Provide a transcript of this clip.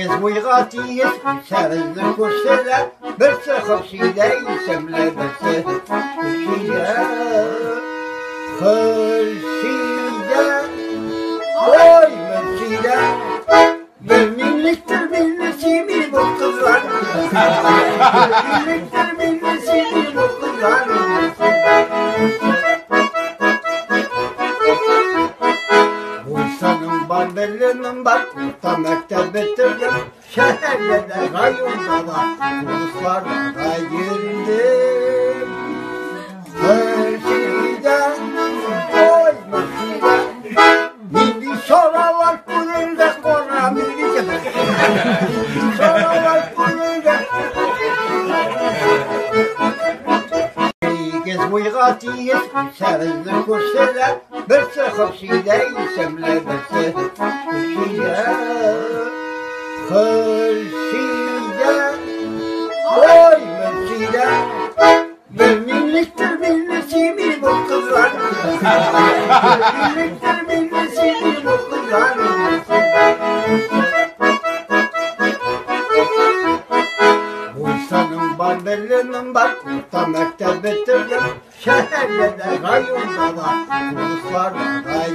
ويغاتي سرد الكرسلة برسة خرشيدة يسملة برسة خرشيدة خرشيدة وي مرشيدة بالملكتر من نسيمي بالقدران بالملكتر من نسيمي بالقدران Bursa'nın var, Berlin'in var, orta mektep bitirdim. Şehirde rayonda da, kurslarda da girdim. Hırşide, oy mırşide, milli soralar kulüyle kora milli gibi. Soralar kulüyle. Gez uygatiyet, serizli kursiler, برسة خرشيدة يسملة برسة خرشيدة خرشيدة وي مرشيدة بالملكتر من نسيمي بالقدران بالملكتر من نسيمي بالقدران Bursa'nın var, Berlin'in var, orta mektep bitirdim. Şehirde de rayonda da, kurslarda da